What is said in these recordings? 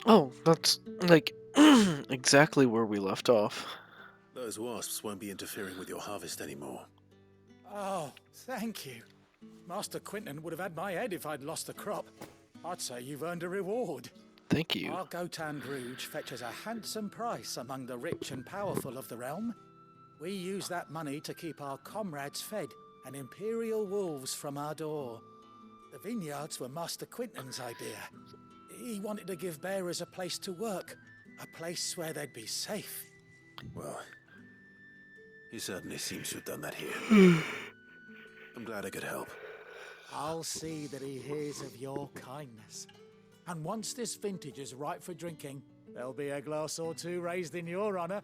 Oh, that's like exactly where we left off. Those wasps won't be interfering with your harvest anymore. Oh, thank you. Master Quinton would have had my head if I'd lost the crop. I'd say you've earned a reward. Thank you. Our Gotan Rouge fetches a handsome price among the rich and powerful of the realm. We use that money to keep our comrades fed and imperial wolves from our door. The vineyards were Master Quinton's idea. He wanted to give bearers a place to work, a place where they'd be safe. Well, he certainly seems to have done that here. I'm glad I could help. I'll see that he hears of your kindness. And once this vintage is ripe for drinking, there'll be a glass or two raised in your honor.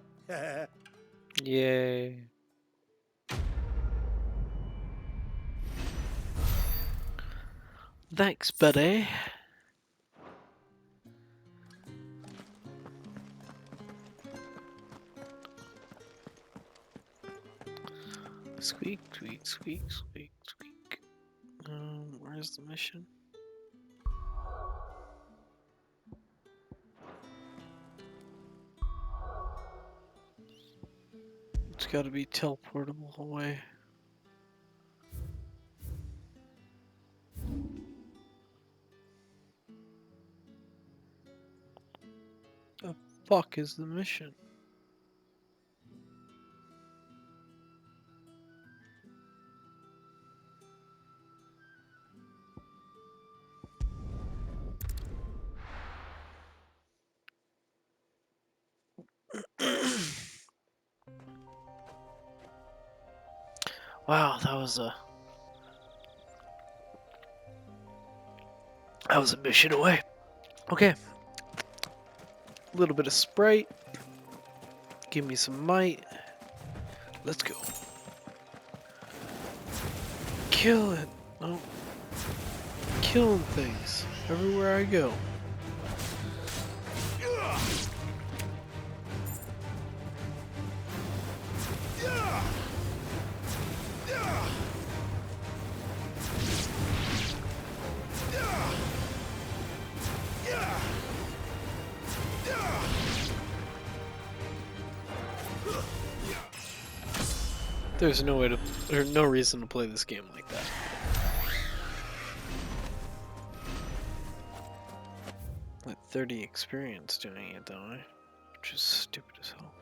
Yay. Thanks, buddy. Squeak, squeak, squeak, squeak, squeak. Where's the mission? It's gotta be teleportable away. The fuck is the mission? Wow, that was a mission away. Okay. A little bit of Sprite. Give me some might. Let's go. Kill it. Oh. Killing things everywhere I go. There's no way to, there's no reason to play this game like that. Like 30 experience doing it, don't I? Which is stupid as hell.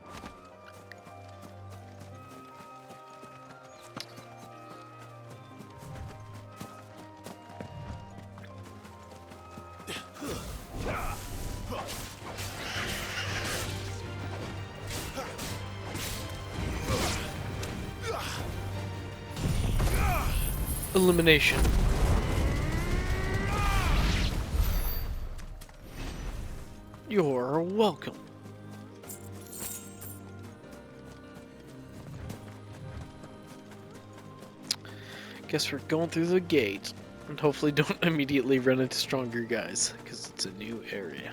Elimination. You're welcome. Guess we're going through the gate, and hopefully don't immediately run into stronger guys, because it's a new area.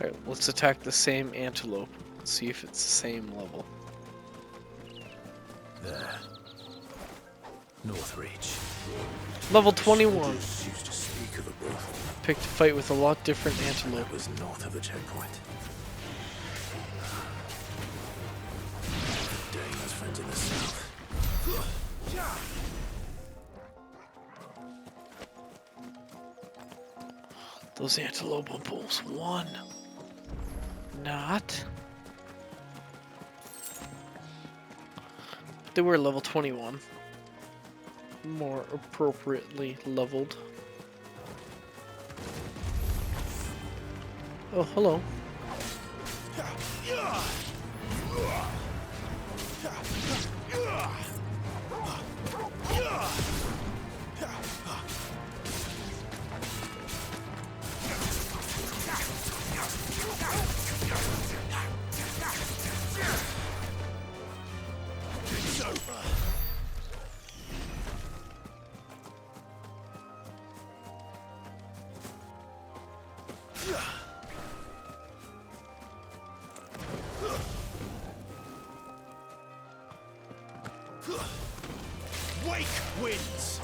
Alright, let's attack the same antelope. Let's see if it's the same level. There. North Reach. Level 21. Soldiers used to speak of a brothel. Picked a fight with a lot different That antelope. was north of the checkpoint. Dang, those friends in the south. Those antelope bulls won. Not. They were level 21. More appropriately leveled. Oh, hello. Wake winds!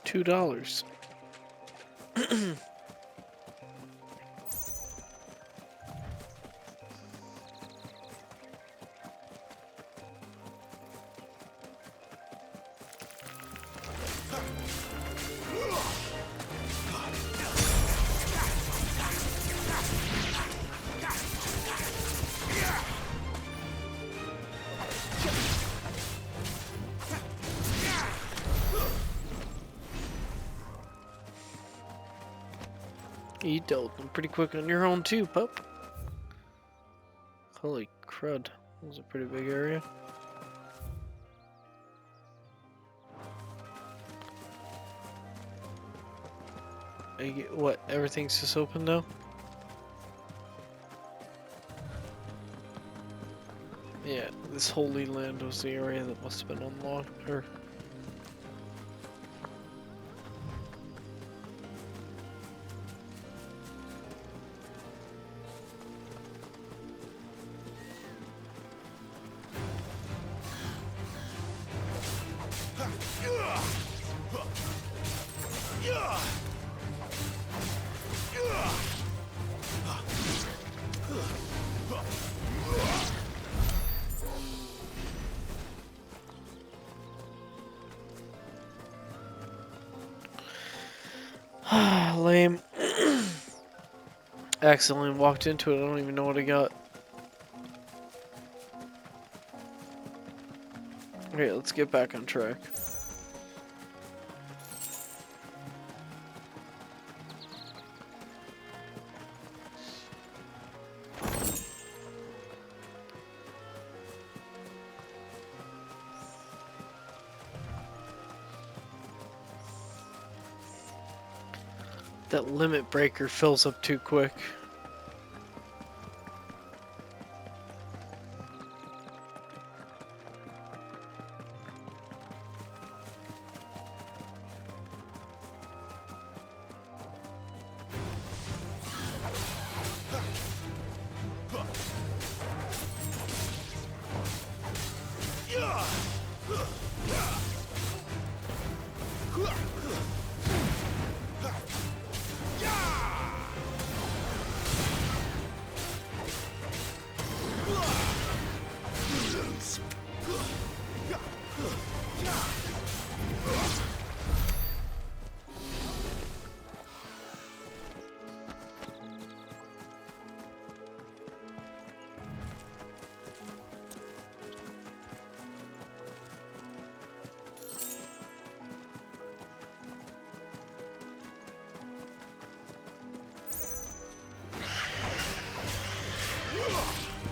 $2. You dealt them pretty quick on your own too, pup. Holy crud. That was a pretty big area. What, everything's just open now? Yeah, this Holy Land was the area that must have been unlocked, or... Lame. Accidentally walked into it, I don't even know what I got. Okay, let's get back on track. That limit breaker fills up too quick.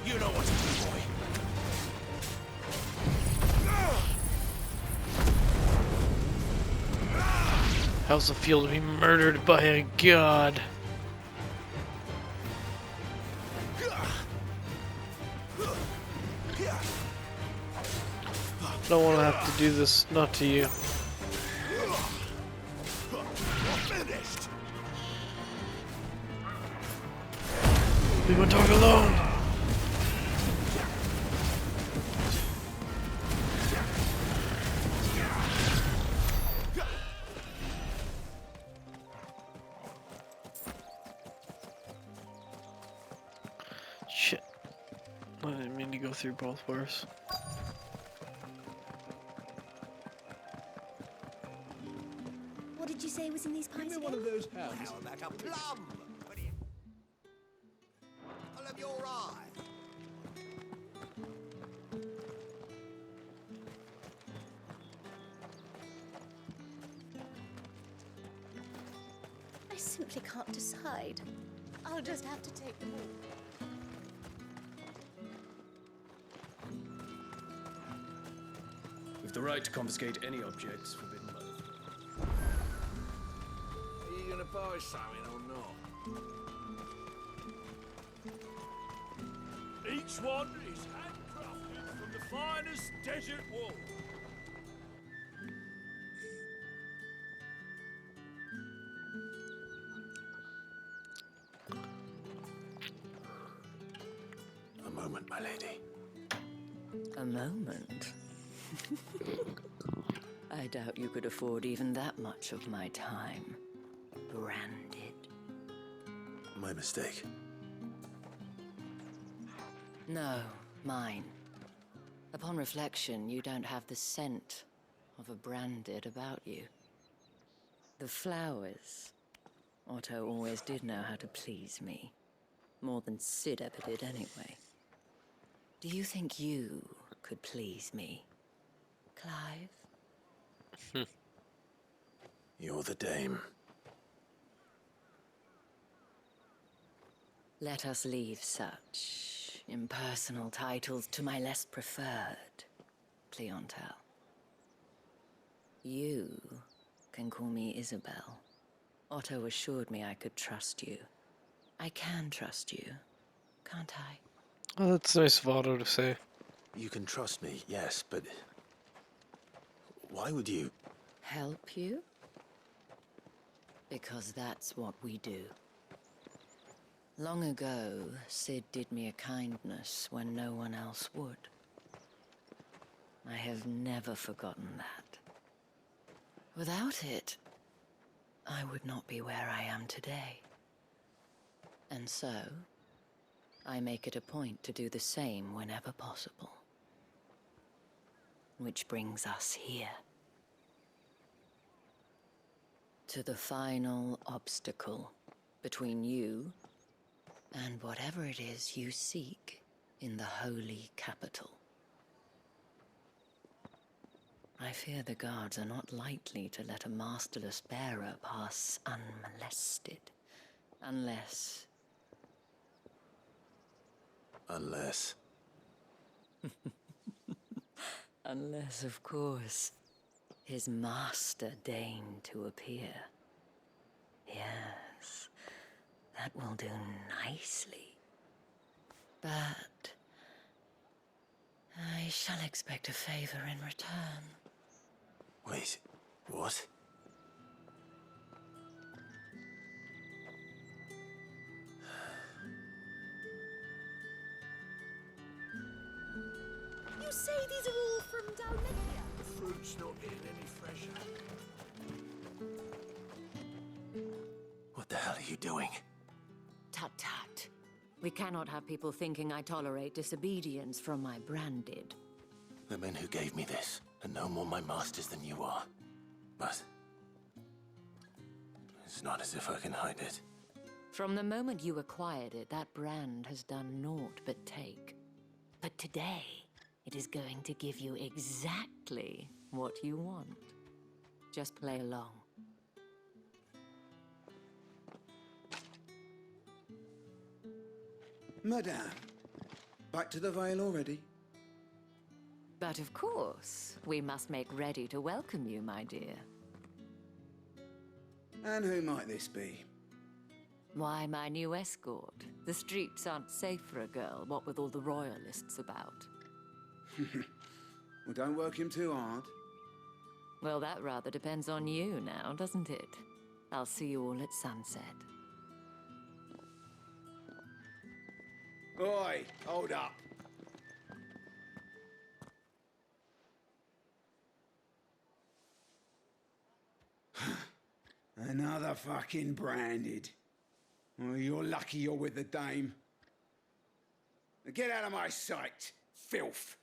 You know what to do, boy. How's it feel to be murdered by a god? Don't want to have to do this, not to you. We gonna talk alone. Shit. I didn't mean to go through both bars. What did you say was in these pies? Give me one of those hands. How about a plum? I'll have your eye. I simply can't decide. I'll just have to take them all. With the right to confiscate any objects forbidden by the... Are you gonna buy something or not? Each one is handcrafted from the finest desert wool. A moment, my lady. A moment? I doubt you could afford even that much of my time. Branded. My mistake. No, mine. Upon reflection, you don't have the scent of a branded about you. The flowers. Otto always did know how to please me. More than Sid ever did anyway. Do you think you could please me, Clive? You're the dame. Let us leave such impersonal titles to my less preferred clientele. You can call me Isabel. Otto assured me I could trust you. I can trust you, can't I? Oh, that's nice of Otto to say. You can trust me, yes, but... why would you... Help you? Because that's what we do. Long ago, Sid did me a kindness when no one else would. I have never forgotten that. Without it, I would not be where I am today. And so, I make it a point to do the same whenever possible. Which brings us here. To the final obstacle between you and whatever it is you seek in the holy capital. I fear the guards are not likely to let a masterless bearer pass unmolested. Unless... Unless... Unless, of course, his master deigned to appear. Yes, that will do nicely. But I shall expect a favor in return. Wait, what? You say these are all from down here? The fruit's not getting any fresher. What the hell are you doing? Tut-tut. We cannot have people thinking I tolerate disobedience from my branded. The men who gave me this are no more my masters than you are. But... it's not as if I can hide it. From the moment you acquired it, that brand has done naught but take. But today, it is going to give you exactly what you want. Just play along. Madame, back to the Vale already? But of course, we must make ready to welcome you, my dear. And who might this be? Why, my new escort. The streets aren't safe for a girl, what with all the royalists about. Well, don't work him too hard. Well, that rather depends on you now, doesn't it? I'll see you all at sunset. Oi, hold up. Another fucking branded. Oh, you're lucky you're with the dame. Now get out of my sight, filth.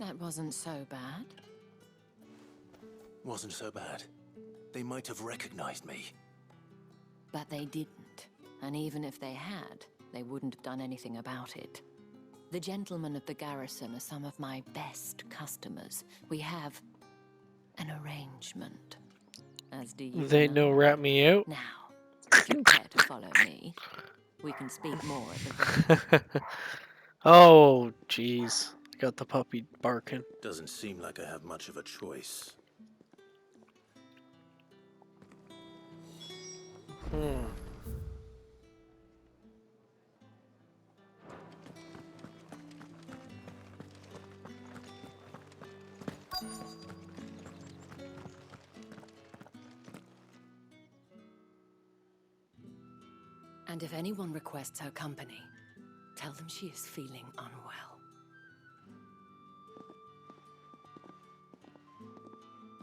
That wasn't so bad. Wasn't so bad. They might have recognized me. But they didn't. And even if they had, they wouldn't have done anything about it. The gentlemen of the garrison are some of my best customers. We have an arrangement. As do you. They know rat me out. Now, if you care to follow me, we can speak more at the Vale. Oh, jeez. Got the puppy barking. Doesn't seem like I have much of a choice. And if anyone requests her company, tell them she is feeling unwell.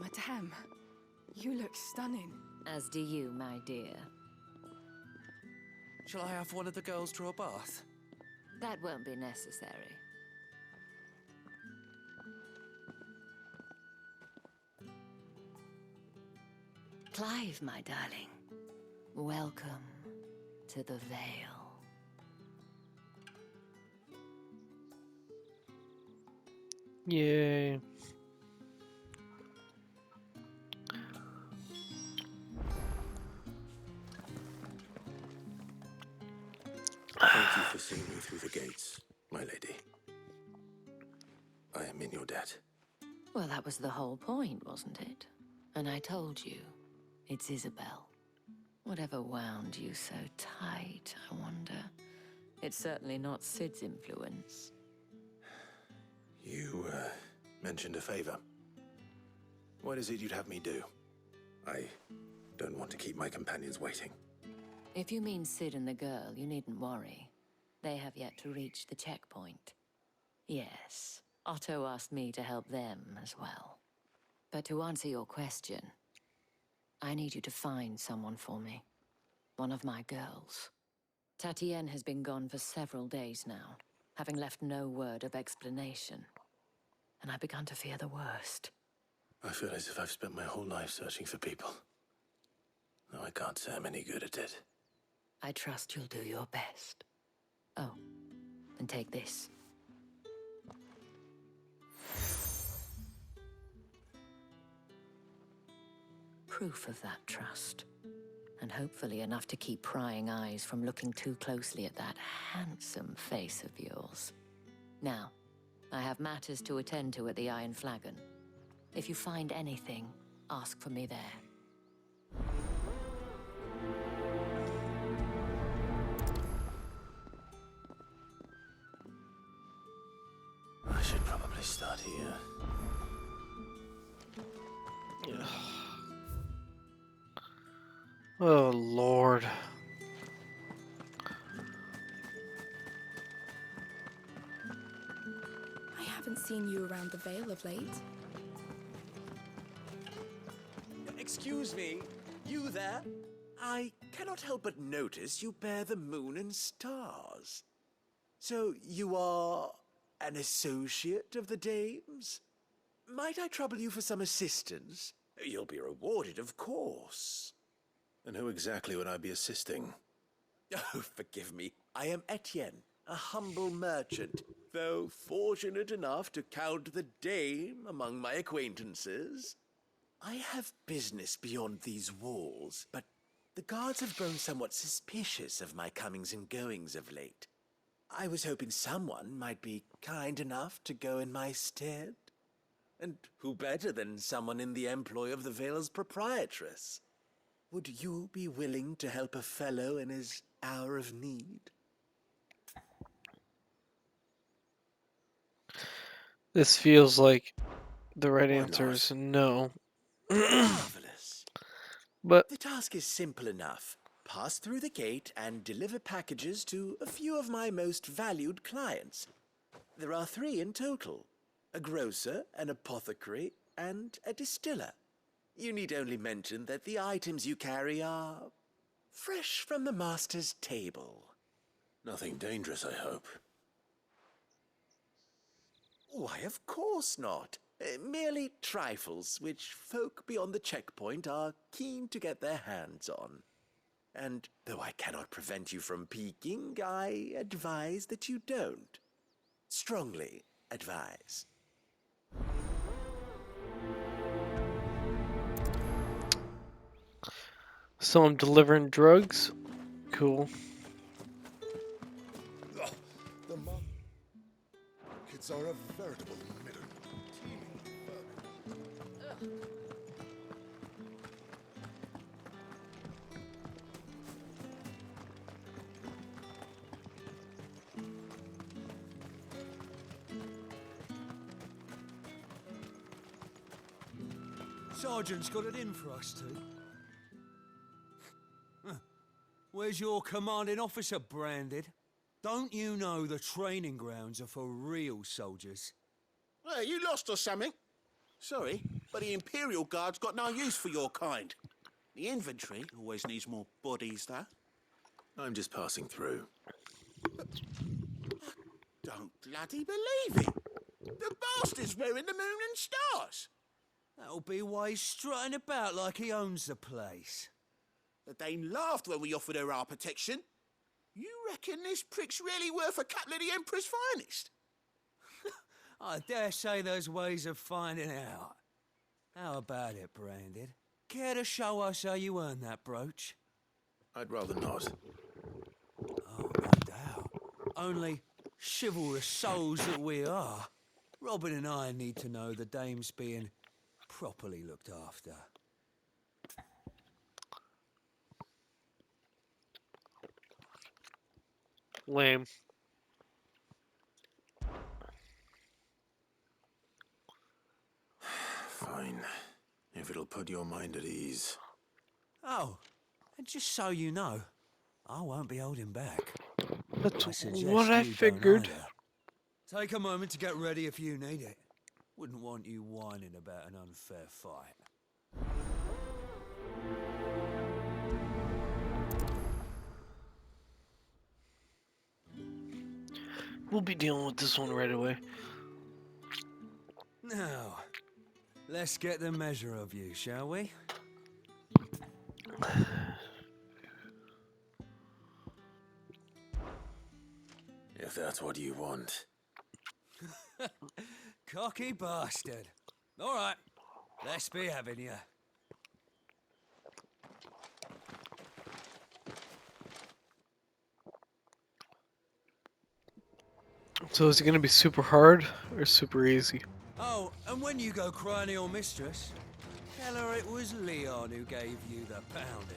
Madame, you look stunning. As do you, my dear. Shall I have one of the girls draw a bath? That won't be necessary. Clive, my darling. Welcome to the Vale. Yay. Thank you for seeing me through the gates, my lady. I am in your debt. Well, that was the whole point, wasn't it? And I told you, it's Isabel. Whatever wound you so tight, I wonder. It's certainly not Sid's influence. You, mentioned a favor. What is it you'd have me do? I don't want to keep my companions waiting. If you mean Sid and the girl, you needn't worry. They have yet to reach the checkpoint. Yes, Otto asked me to help them as well. But to answer your question, I need you to find someone for me. One of my girls. Tatienne has been gone for several days now, having left no word of explanation. And I've begun to fear the worst. I feel as if I've spent my whole life searching for people. Though I can't say I'm any good at it. I trust you'll do your best. Oh, and take this. Proof of that trust. And hopefully enough to keep prying eyes from looking too closely at that handsome face of yours. Now, I have matters to attend to at the Iron Flagon. If you find anything, ask for me there. I should probably start here. Oh, Lord. I haven't seen you around the Vale of late. Excuse me, you there? I cannot help but notice you bear the moon and stars. So you are an associate of the dames? Might I trouble you for some assistance? You'll be rewarded, of course. And who exactly would I be assisting? Oh, forgive me. I am Etienne, a humble merchant, though fortunate enough to count the dame among my acquaintances. I have business beyond these walls, but the guards have grown somewhat suspicious of my comings and goings of late. I was hoping someone might be kind enough to go in my stead. And who better than someone in the employ of the Vale's proprietress? Would you be willing to help a fellow in his hour of need? This feels like the right Why answer not? is no. Marvelous. But The task is simple enough. Pass through the gate and deliver packages to a few of my most valued clients. There are 3 in total. A grocer, an apothecary, and a distiller. You need only mention that the items you carry are fresh from the master's table. Nothing dangerous, I hope. Why, of course not. Merely trifles which folk beyond the checkpoint are keen to get their hands on. And though I cannot prevent you from peeking, I advise that you don't. Strongly advise. So I'm delivering drugs? Cool. The markets are a veritable middle. Teeming vermin. Sergeant's got it in for us two. Where's your commanding officer, Branded? Don't you know the training grounds are for real soldiers? Hey, you lost or something? Sorry, but the Imperial Guard's got no use for your kind. The infantry always needs more bodies, though. I'm just passing through. Don't bloody believe it. The bastard's wearing the moon and stars. That'll be why he's strutting about like he owns the place. The Dane laughed when we offered her our protection. You reckon this prick's really worth a couple of the Emperor's finest? I dare say there's ways of finding out. How about it, Branded? Care to show us how you earned that brooch? I'd rather not. Oh, no doubt. Only chivalrous souls that we are, Robin and I need to know the dame's being properly looked after. Lame. Fine. If it'll put your mind at ease. Oh, and just so you know, I won't be holding back. That's suggest what I you don't figured. either. Take a moment to get ready if you need it. Wouldn't want you whining about an unfair fight. We'll be dealing with this one right away. Now, let's get the measure of you, shall we? If that's what you want. Cocky bastard. All right, let's be having you. So is it gonna be super hard or super easy? Oh, and when you go crying to your mistress, tell her it was Leon who gave you the pounding.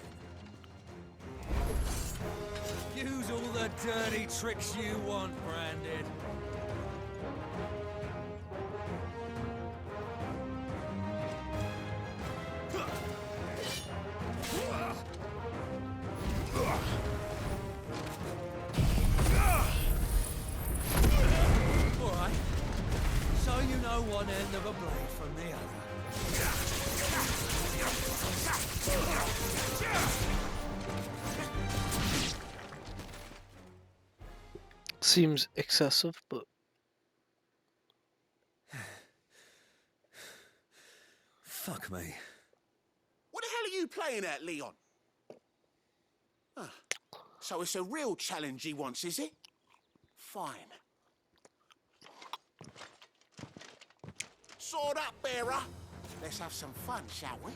Use all the dirty tricks you want, Branded. All right, so you know one end of a blade from the Seems excessive, but Fuck me. What the hell are you playing at, Leon? Ah, so it's a real challenge he wants, is it? Fine. Sword up, bearer. Let's have some fun, shall we?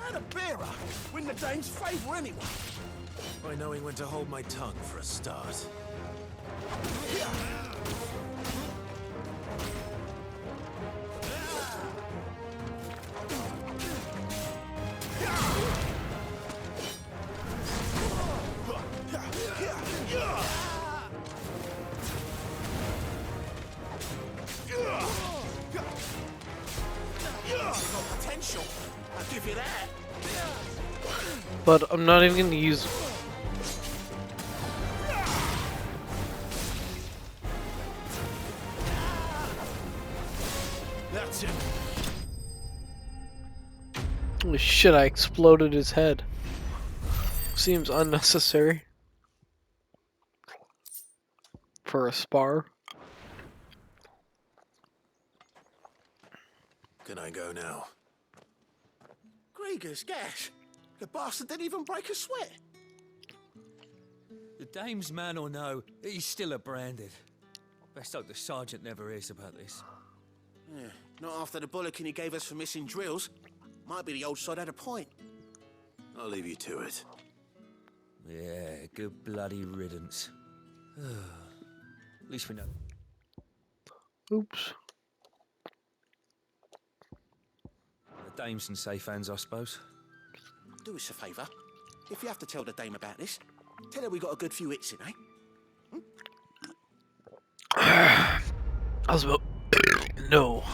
How the bearer win the Dane's favour anyway? By knowing when to hold my tongue for a start. Got potential. I'll give you that. but I'm not even gonna use. That's it. Holy shit! I exploded his head. Seems unnecessary. for a spar. Can I go now? Gregor's gash! The bastard didn't even break a sweat. The dame's man or no, he's still a branded. Best hope the sergeant never hears about this. Yeah, not after the bollocking he gave us for missing drills. Might be the old sod had a point. I'll leave you to it. Yeah, good bloody riddance. At least we know. Oops. The dame's in safe hands, I suppose. Do us a favour. If you have to tell the dame about this, tell her we got a good few hits in, eh? I was about no.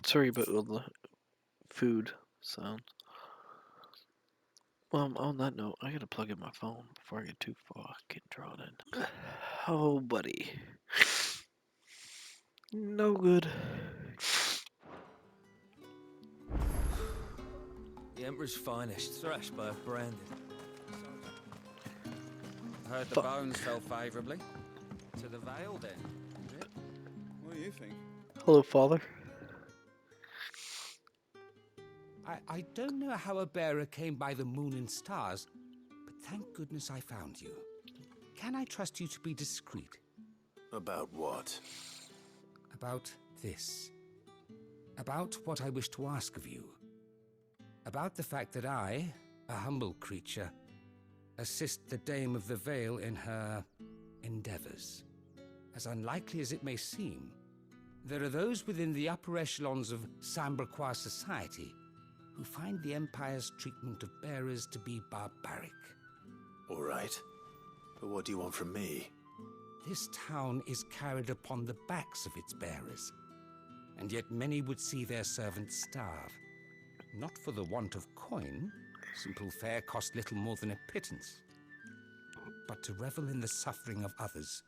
Sorry about all the food sound. Well, on that note, I gotta plug in my phone before I get too fucking drawn in. Oh, buddy. No good. The Emperor's finest, thrashed by a branded. Heard the bones fell favourably. To the Vale, then, is it? What do you think? Hello, Father. I don't know how a bearer came by the moon and stars, but thank goodness I found you. Can I trust you to be discreet? About what? About this. About what I wish to ask of you. About the fact that I, a humble creature, assist the Dame of the Vale in her endeavors. As unlikely as it may seem, there are those within the upper echelons of Samberquois society who find the Empire's treatment of bearers to be barbaric. All right. But what do you want from me? This town is carried upon the backs of its bearers, and yet many would see their servants starve. Not for the want of coin, simple fare cost little more than a pittance, but to revel in the suffering of others,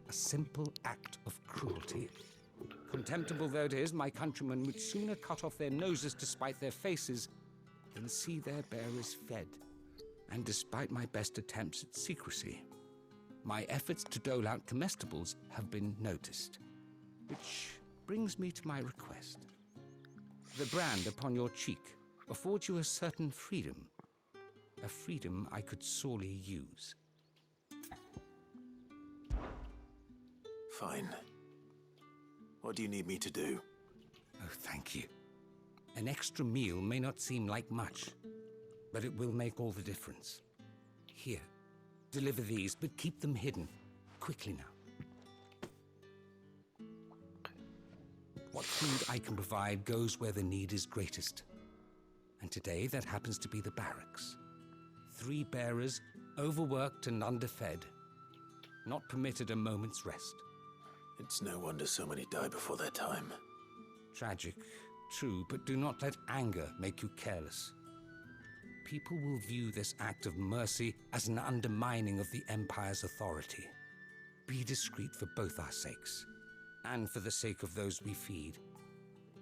a simple act of cruelty. Contemptible though it is, my countrymen would sooner cut off their noses to spite their faces than see their bearers fed. And despite my best attempts at secrecy, my efforts to dole out comestibles have been noticed. Which brings me to my request. The brand upon your cheek affords you a certain freedom, a freedom I could sorely use. Fine. What do you need me to do? Oh, thank you. An extra meal may not seem like much, but it will make all the difference. Here, deliver these, but keep them hidden. Quickly now. What food I can provide goes where the need is greatest. And today, that happens to be the barracks. 3 bearers, overworked and underfed, not permitted a moment's rest. It's no wonder so many die before their time. Tragic, true, but do not let anger make you careless. People will view this act of mercy as an undermining of the Empire's authority. Be discreet for both our sakes, and for the sake of those we feed.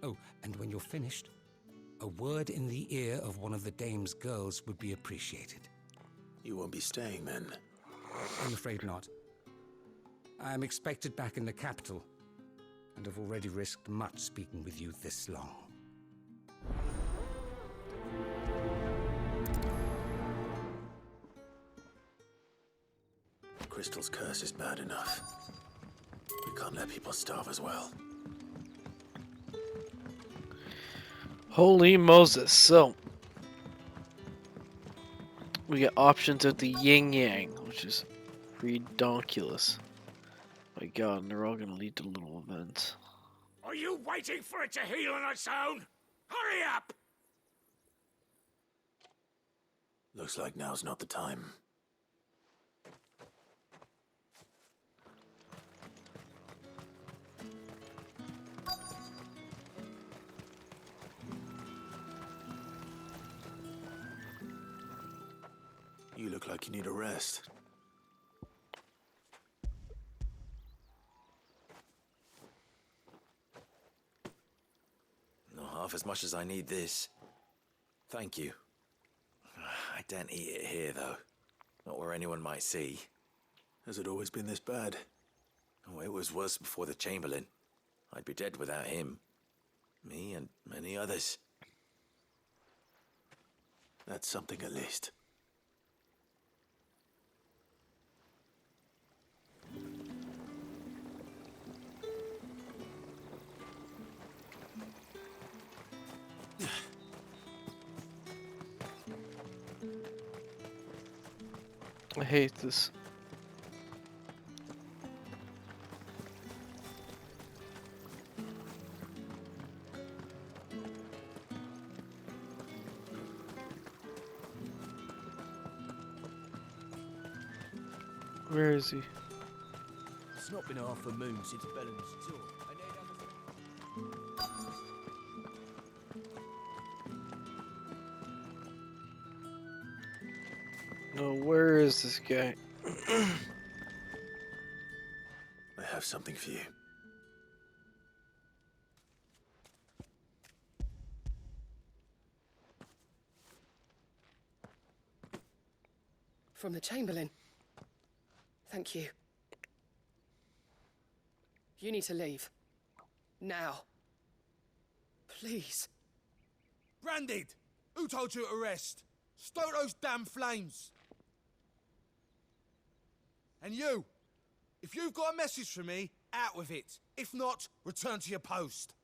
Oh, and when you're finished, a word in the ear of one of the Dame's girls would be appreciated. You won't be staying then? I'm afraid not. I am expected back in the capital, and have already risked much speaking with you this long. Crystal's curse is bad enough. We can't let people starve as well. Holy Moses. So, we get options at the Yin Yang, which is redonkulous. My god, and they're all gonna lead to little events. Are you waiting for it to heal on its own? Hurry up! Looks like now's not the time. You look like you need a rest. Not half as much as I need this. Thank you. I don't eat it here, though. Not where anyone might see. Has it always been this bad? Oh, it was worse before the Chamberlain. I'd be dead without him. Me and many others. That's something at least. I hate this. Where is he? It's not been half a moon since Bellamy's tour. No, where is this guy? I have something for you. From the Chamberlain. Thank you. You need to leave. Now. Please. Branded! Who told you to rest? Stoke those damn flames! And you! If you've got a message for me, out with it. If not, return to your post.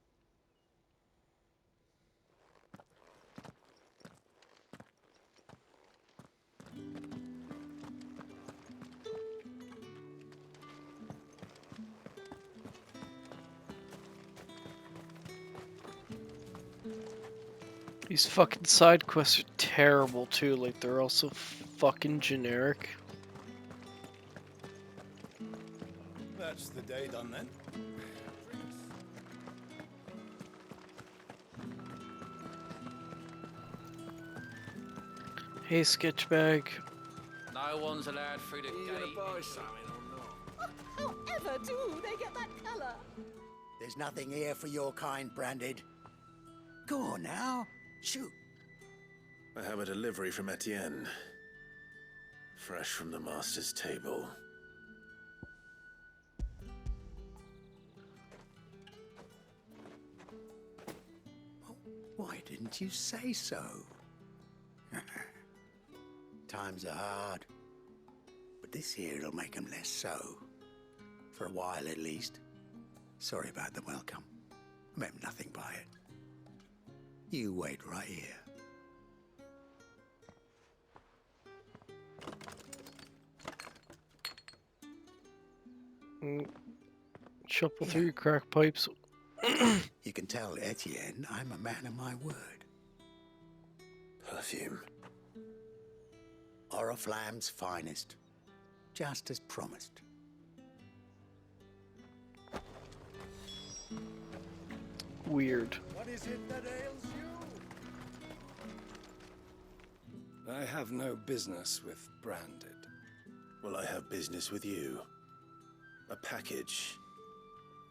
These fucking side quests are terrible too, like they're all so fucking generic. That's the day done then. Hey, Sketchbag. No one's allowed through the gate. buy something or not? However do they get that colour? There's nothing here for your kind, Branded. Go on now. Shoot. I have a delivery from Etienne. Fresh from the master's table. Why didn't you say so? Times are hard. But this here'll make 'em less so. For a while at least. Sorry about the welcome. I meant nothing by it. You wait right here. Shuffle through your crack pipes. You can tell Etienne I'm a man of my word. Perfume. Oriflamme's finest. Just as promised. Weird. What is it that ails you? I have no business with Branded. Well, I have business with you. A package.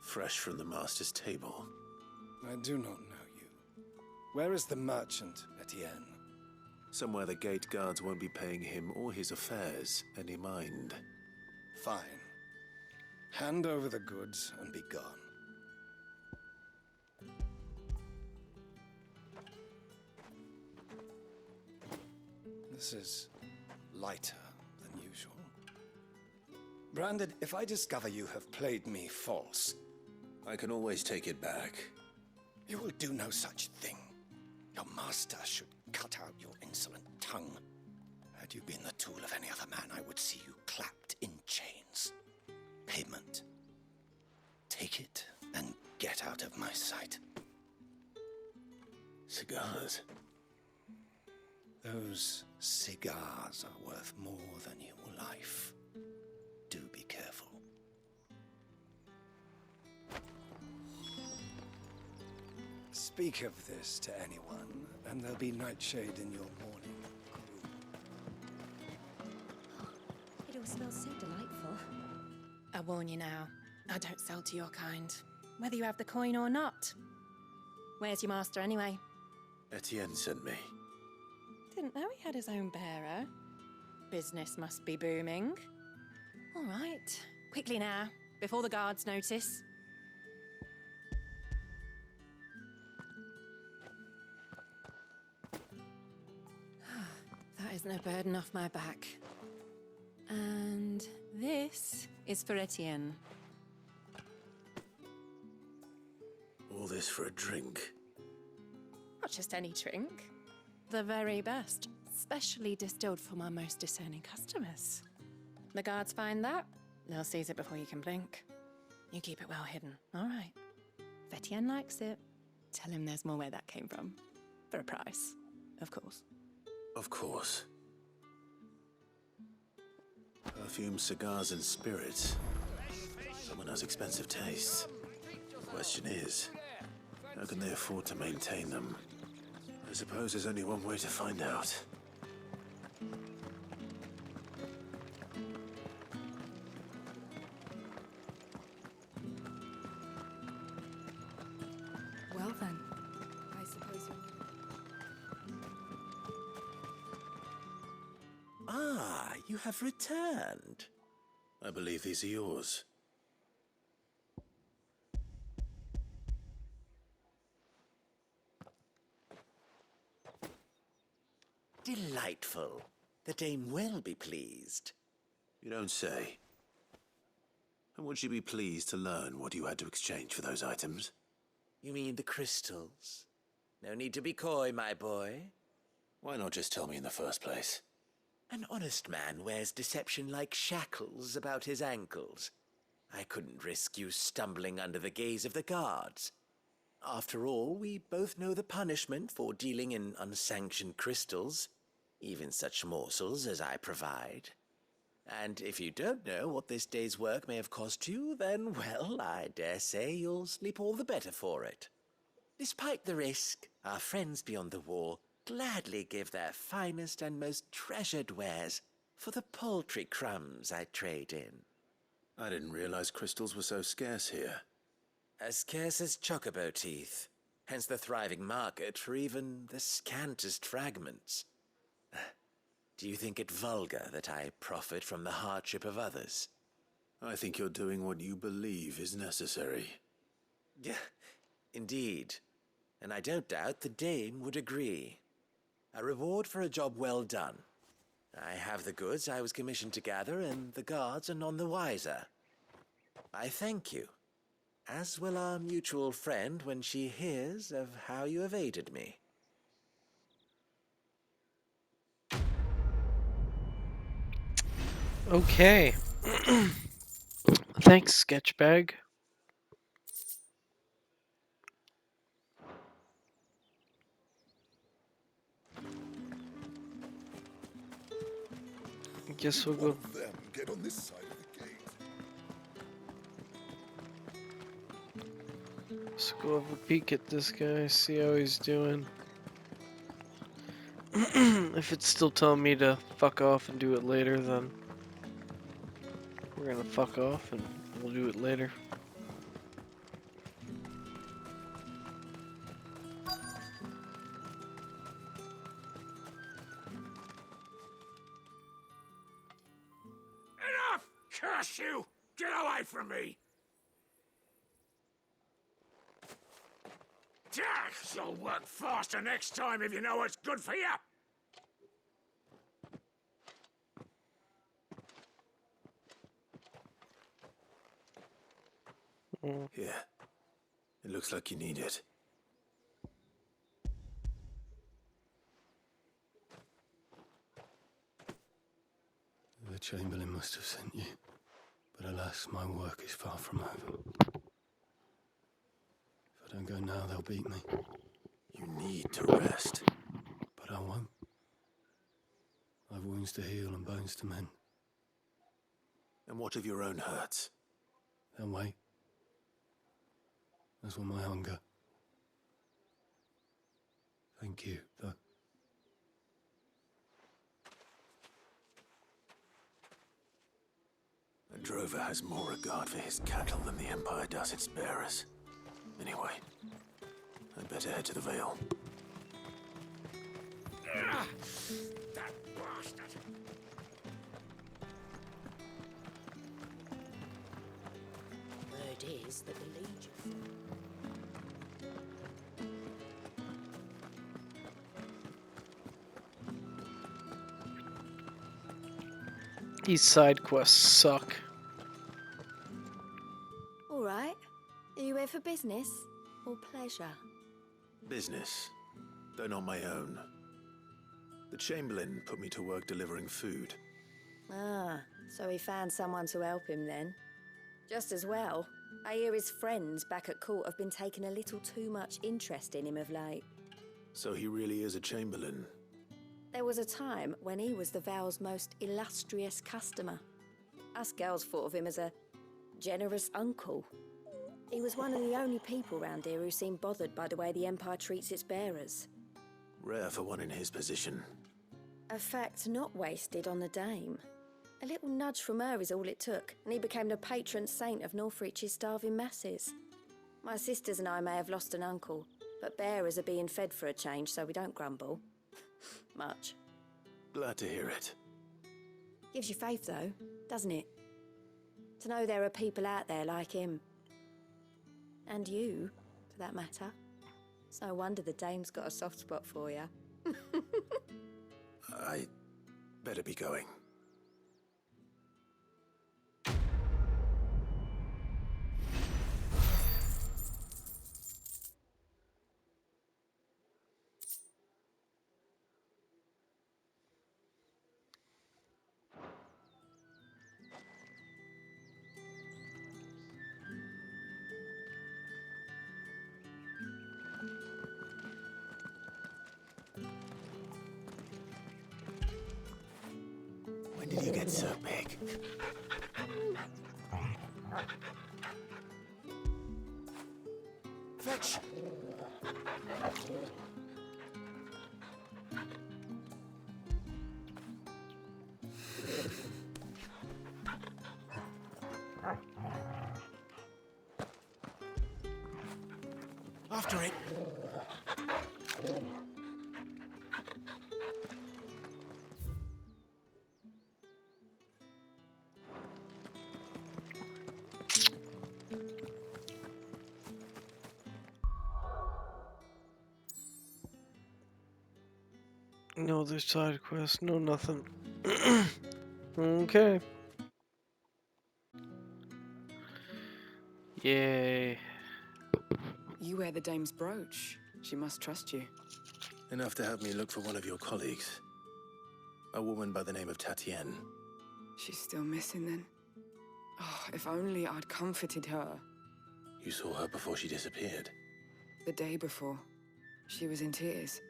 Fresh from the master's table. I do not know you. Where is the merchant, Etienne? Somewhere the gate guards won't be paying him or his affairs any mind. Fine. Hand over the goods and be gone. This is lighter than usual. Branded, if I discover you have played me false... I can always take it back. You will do no such thing. Your master should cut out your insolent tongue. Had you been the tool of any other man, I would see you clapped in chains. Payment. Take it and get out of my sight. Cigars. Those cigars are worth more than your life. Do be careful. Speak of this to anyone, and there'll be nightshade in your morning. It all smells so delightful. I warn you now, I don't sell to your kind, whether you have the coin or not. Where's your master anyway? Etienne sent me. didn't know he had his own bearer. Business must be booming. All right, quickly now, before the guards notice. That is no burden off my back. And this is for Etienne. All this for a drink? Not just any drink. The very best, specially distilled for my most discerning customers. The guards find that, they'll seize it before you can blink. You keep it well hidden, all right? If Etienne likes it, tell him there's more where that came from. For a price, of course. Of course. Perfume, cigars, and spirits. Someone has expensive tastes. The question is, how can they afford to maintain them? I suppose there's only one way to find out. Well then, I suppose you're... Ah, you have returned. I believe these are yours. Delightful. The dame will be pleased. You don't say. And would she be pleased to learn what you had to exchange for those items? You mean the crystals? No need to be coy, my boy. Why not just tell me in the first place? An honest man wears deception like shackles about his ankles. I couldn't risk you stumbling under the gaze of the guards. After all, we both know the punishment for dealing in unsanctioned crystals, even such morsels as I provide. And if you don't know what this day's work may have cost you, then, well, I dare say you'll sleep all the better for it. Despite the risk, our friends beyond the wall gladly give their finest and most treasured wares for the paltry crumbs I trade in. I didn't realize crystals were so scarce here. As scarce as chocobo teeth, hence the thriving market for even the scantest fragments. Do you think it vulgar that I profit from the hardship of others? I think you're doing what you believe is necessary. Yeah, indeed. And I don't doubt the dame would agree. A reward for a job well done. I have the goods I was commissioned to gather, and the guards are none the wiser. I thank you, as will our mutual friend when she hears of how you have aided me. Okay. Thanks, Sketchbag. I guess we'll go. One of them get on this side of the gate. Let's go have a peek at this guy, see how he's doing. If it's still telling me to fuck off and do it later, then we're gonna fuck off and we'll do it later. Enough! Curse you! Get away from me! You'll work faster next time if you know what's good for you! Here. It looks like you need it. The Chamberlain must have sent you, but alas, my work is far from over. If I don't go now, they'll beat me. You need to rest. But I won't. I've wounds to heal and bones to mend. And what of your own hurts? They'll wait. As will my hunger. Thank you, though. A drover has more regard for his cattle than the Empire does its bearers. Anyway, I'd better head to the Vale. That bastard! Word is that the Legion. These side quests suck. All right. Are you here for business or pleasure? Business, though not my own. The Chamberlain put me to work delivering food. Ah, so he found someone to help him then. Just as well. I hear his friends back at court have been taking a little too much interest in him of late. So he really is a Chamberlain. There was a time when he was the Vale's most illustrious customer. Us girls thought of him as a generous uncle. He was one of the only people round here who seemed bothered by the way the Empire treats its bearers. Rare for one in his position. A fact not wasted on the Dame. A little nudge from her is all it took, and he became the patron saint of Northreach's starving masses. My sisters and I may have lost an uncle, but bearers are being fed for a change, so we don't grumble. Much. Glad to hear it. Gives you faith, though, doesn't it? To know there are people out there like him. And you, for that matter. It's no wonder the Dame's got a soft spot for you. I better be going. When did you get so big? Fetch! After it. No other side quest, no nothing. Okay. Yay. You wear the Dame's brooch. She must trust you. Enough to have me look for one of your colleagues. A woman by the name of Tatienne. She's still missing then. Oh, if only I'd comforted her. You saw her before she disappeared. The day before, she was in tears.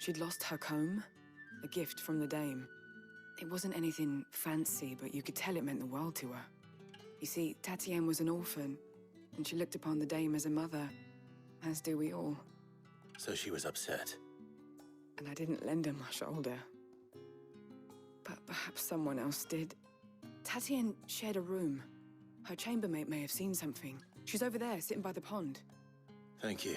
She'd lost her comb, a gift from the Dame. It wasn't anything fancy, but you could tell it meant the world to her. You see, Tatienne was an orphan, and she looked upon the Dame as a mother, as do we all. So she was upset. And I didn't lend her my shoulder. But perhaps someone else did. Tatienne shared a room. Her chambermaid may have seen something. She's over there, sitting by the pond. Thank you.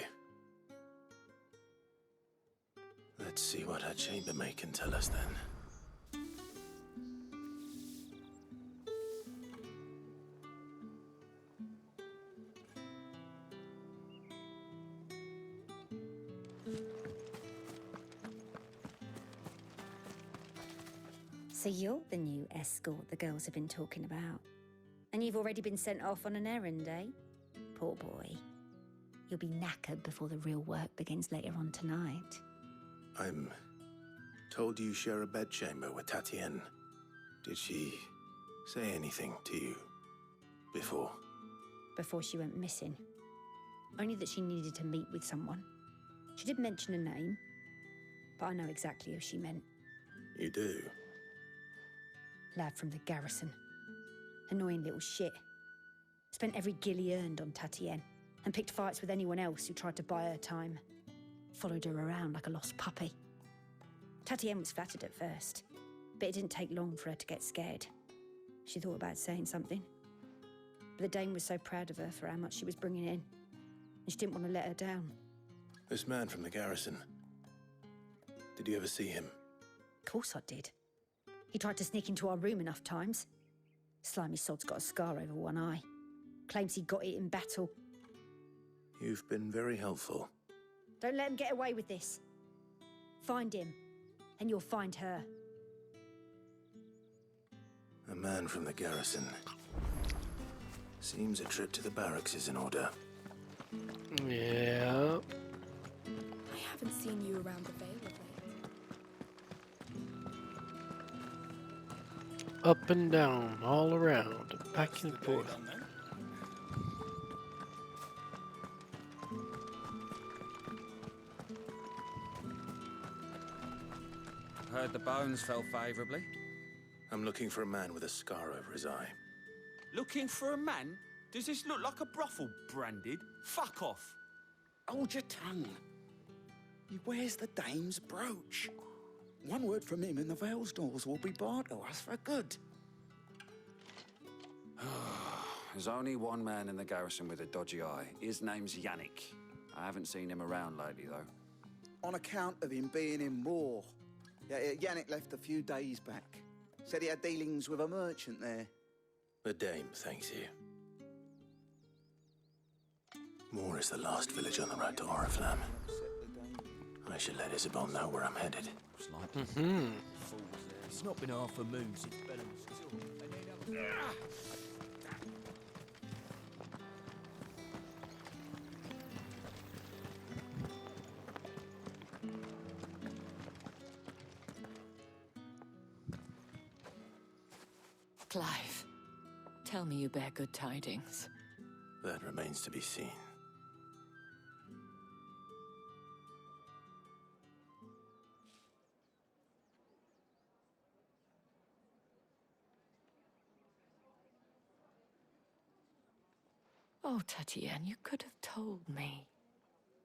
Let's see what her chambermaid can tell us then. So you're the new escort the girls have been talking about. And you've already been sent off on an errand, eh? Poor boy. You'll be knackered before the real work begins later on tonight. I'm told you share a bedchamber with Tatienne. Did she say anything to you before? Before she went missing. Only that she needed to meet with someone. She did mention a name, but I know exactly who she meant. You do? Lad from the garrison. Annoying little shit. Spent every gil he earned on Tatienne, and picked fights with anyone else who tried to buy her time. Followed her around like a lost puppy. Tatienne was flattered at first, but it didn't take long for her to get scared. She thought about saying something. But the Dame was so proud of her for how much she was bringing in, and she didn't want to let her down. This man from the garrison. Did you ever see him? Of course I did. He tried to sneak into our room enough times. Slimy sod's got a scar over one eye. Claims he got it in battle. You've been very helpful. Don't let him get away with this. Find him, and you'll find her. A man from the garrison. Seems a trip to the barracks is in order. Yeah. I haven't seen you around the Vale of late. Up and down, all around, back and forth. Heard the bones fell favourably. I'm looking for a man with a scar over his eye. Looking for a man? Does this look like a brothel, Branded? Fuck off. Hold your tongue. He wears the dame's brooch. One word from him and the Vale's doors will be barred to us for good. There's only one man in the garrison with a dodgy eye. His name's Yannick. I haven't seen him around lately, though. On account of him being in Moor. Yeah, Yannick left a few days back. Said he had dealings with a merchant there. The dame thanks you. Moor is the last village on the road to Oriflamme. I should let Isabel know where I'm headed. It's not been half a moon since Bellum's killed. Clive, tell me you bear good tidings. That remains to be seen. Oh, Tatienne, you could have told me.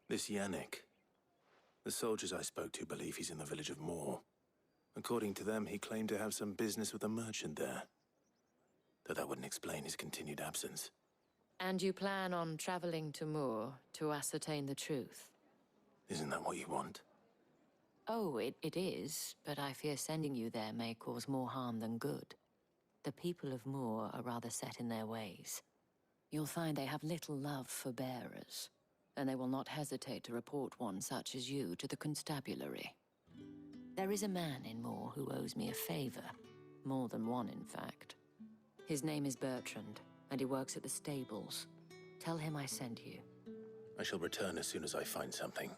This Yannick. The soldiers I spoke to believe he's in the village of Moor. According to them, he claimed to have some business with a merchant there. Though that wouldn't explain his continued absence. And you plan on traveling to Moor to ascertain the truth? Isn't that what you want? Oh, it is, but I fear sending you there may cause more harm than good. The people of Moor are rather set in their ways. You'll find they have little love for bearers, and they will not hesitate to report one such as you to the constabulary. There is a man in Moor who owes me a favor. More than one, in fact. His name is Bertrand, and he works at the stables. Tell him I sent you. I shall return as soon as I find something.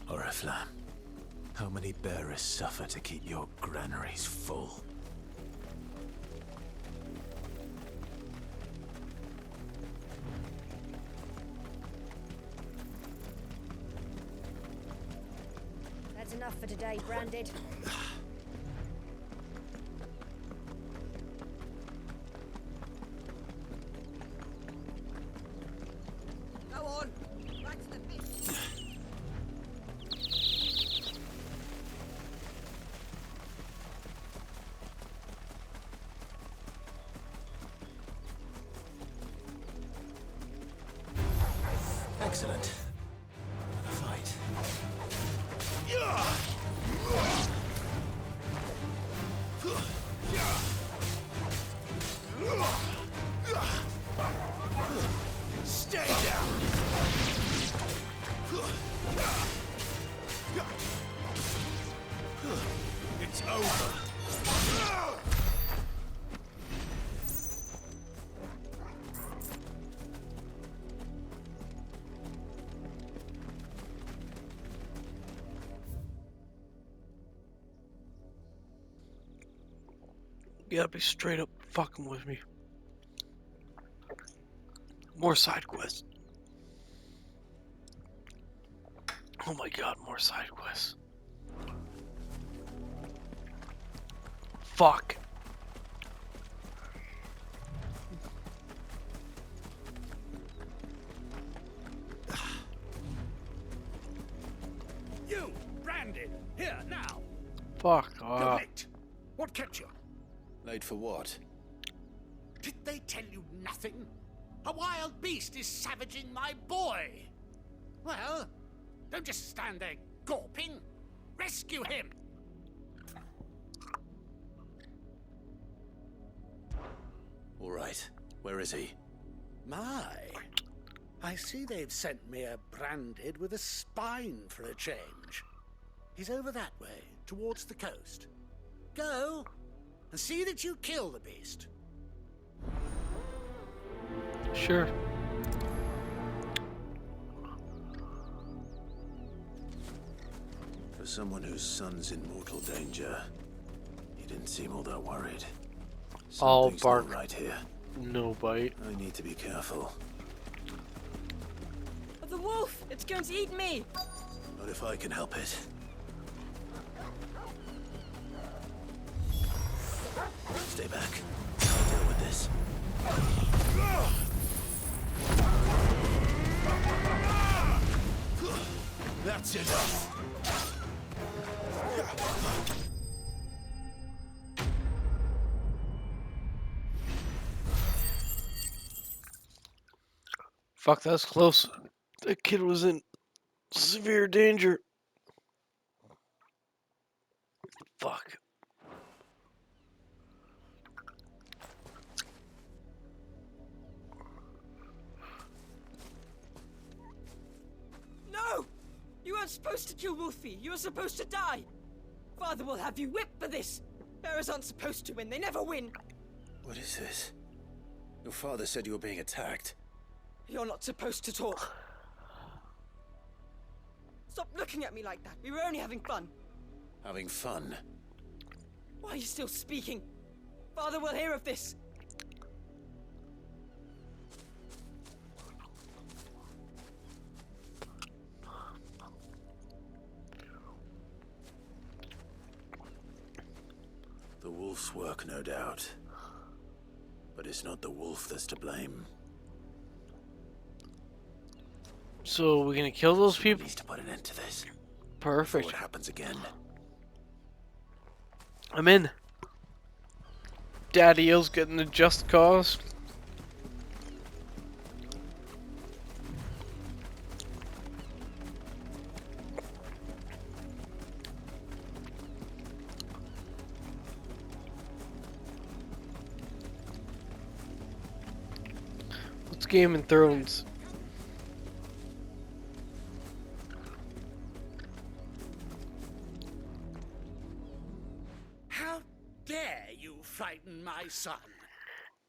Oriflamme, how many bearers suffer to keep your granaries full? That's enough for today, Branded. Go on, back to the pit. Excellent. A fight. Stay down! It's over. You gotta be straight up fucking with me. More side quests. Oh my god, more side quests. Fuck. You, branded, here now. Fuck You're off. late. What kept you? Late for what? Did they tell you nothing? A wild beast is savaging my boy. Well, don't just stand there gawping. Rescue him. All right. Where is he? My, I see they've sent me a branded with a spine for a change. He's over that way, towards the coast. Go, and see that you kill the beast. Sure. For someone whose son's in mortal danger, he didn't seem all that worried. All Something's bark. not right here. No bite. I need to be careful. The wolf! It's going to eat me! Not if I can help it. Stay back. I'll deal with this. That's enough. Fuck, that was close. That kid was in severe danger. Fuck. No! You weren't supposed to kill Wolfie. You were supposed to die. Father will have you whipped for this. Bearers aren't supposed to win. They never win. What is this? Your father said you were being attacked. You're not supposed to talk. Stop looking at me like that. We were only having fun. Having fun? Why are you still speaking? Father will hear of this. The wolf's work, no doubt. But it's not the wolf that's to blame. So we're gonna kill those Someone people? needs to put an end to this. Perfect. Before it happens again. I'm in. Daddy O's getting a just cause. What's Game of Thrones? How dare you frighten my son?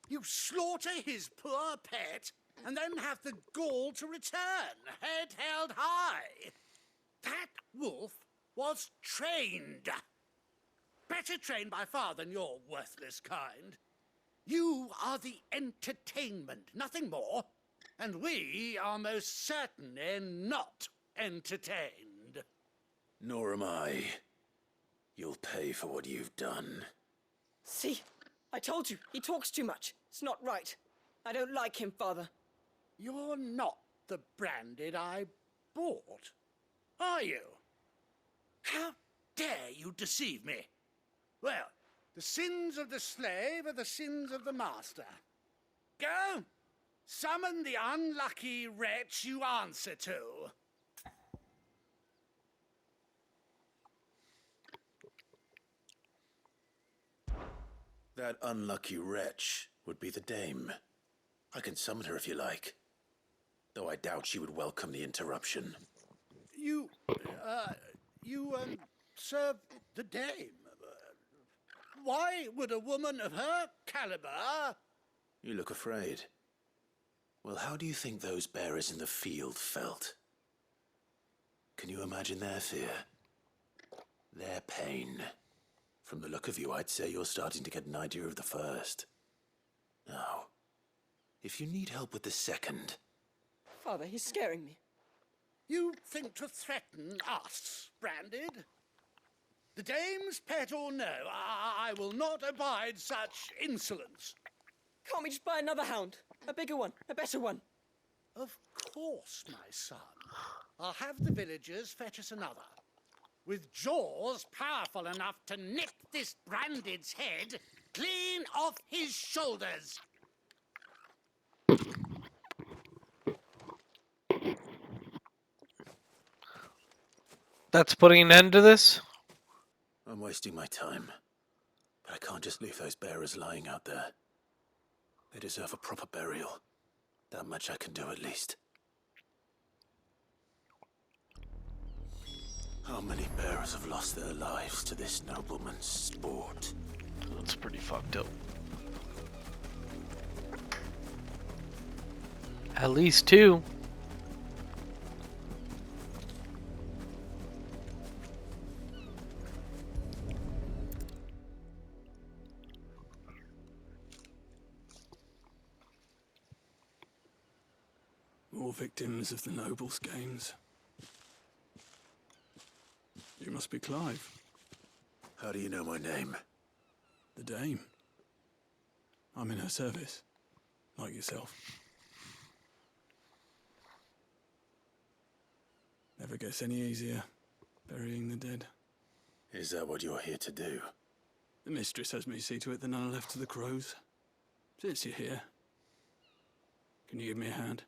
You slaughter his poor pet and then have the gall to return, head held high. That wolf was trained. Better trained by far than your worthless kind. You are the entertainment, nothing more. And we are most certainly not entertained. Nor am I. You'll pay for what you've done. See? I told you. He talks too much. It's not right. I don't like him, Father. You're not the branded I bought, are you? How dare you deceive me? Well, the sins of the slave are the sins of the master. Go, summon the unlucky wretch you answer to. That unlucky wretch would be the dame. I can summon her if you like. Though I doubt she would welcome the interruption. You serve the dame. Why would a woman of her caliber... You look afraid. Well, how do you think those bearers in the field felt? Can you imagine their fear? Their pain? From the look of you, I'd say you're starting to get an idea of the first. Now, if you need help with the second... Father, he's scaring me. You think to threaten us, Branded? The dame's pet or no, I will not abide such insolence. Can't we just buy another hound? A bigger one, a better one. Of course, my son. I'll have the villagers fetch us another. With jaws powerful enough to nip this Branded's head clean off his shoulders. That's putting an end to this? I'm wasting my time. But I can't just leave those bearers lying out there. They deserve a proper burial. That much I can do at least. How many bearers have lost their lives to this nobleman's sport? That's pretty fucked up. At least 2. More victims of the nobles' games. You must be Clive. How do you know my name? The Dame. I'm in her service, like yourself. Never gets any easier, burying the dead. Is that what you're here to do? The mistress has me see to it that none are left to the crows. Since you're here, can you give me a hand?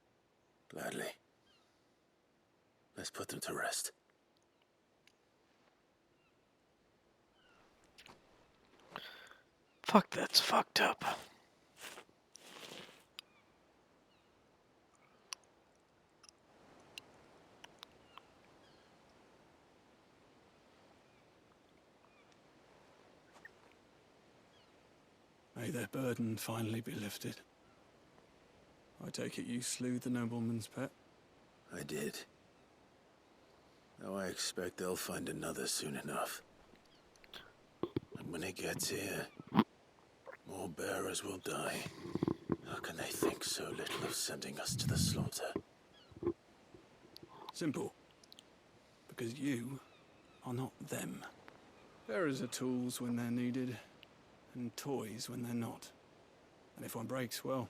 Gladly. Let's put them to rest. Fuck, that's fucked up. May their burden finally be lifted. I take it you slew the nobleman's pet? I did. Now I expect they'll find another soon enough. And when it gets here, more bearers will die. How can they think so little of sending us to the slaughter? Simple. Because you are not them. Bearers are tools when they're needed, and toys when they're not. And if one breaks, well,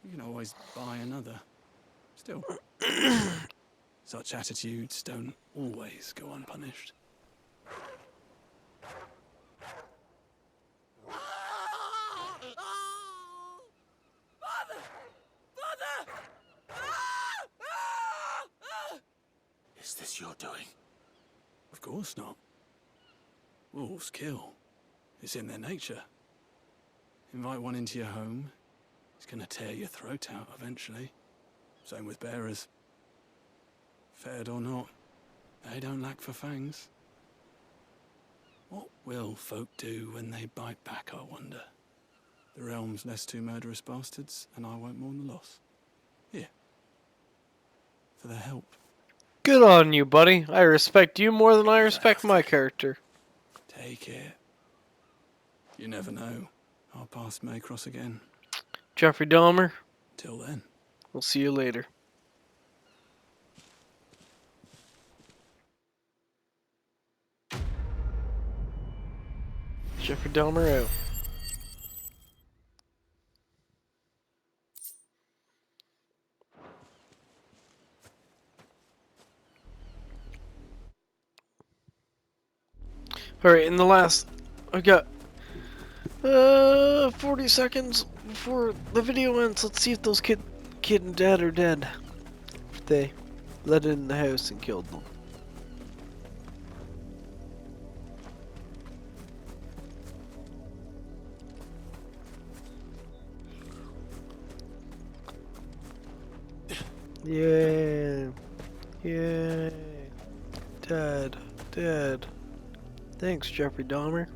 you can always buy another. Still, such attitudes don't always go unpunished. Father! Father! Is this your doing? Of course not. Wolves kill. It's in their nature. Invite one into your home, he's gonna tear your throat out eventually. Same with bearers. Fed or not, they don't lack for fangs. What will folk do when they bite back, I wonder? The realm's less 2 murderous bastards, and I won't mourn the loss. Here. For their help. Good on you, buddy. I respect you more than I respect my character. Take it. You never know. Our paths may cross again. Jeffrey Dahmer. Till then. We'll see you later. Jeffrey Dahmer out. Alright, in the last... I got 40 seconds before the video ends. Let's see if those kid and dad are dead. If they let it in the house and killed them. Yeah. Yay. Dead. Dead. Thanks, Jeffrey Dahmer.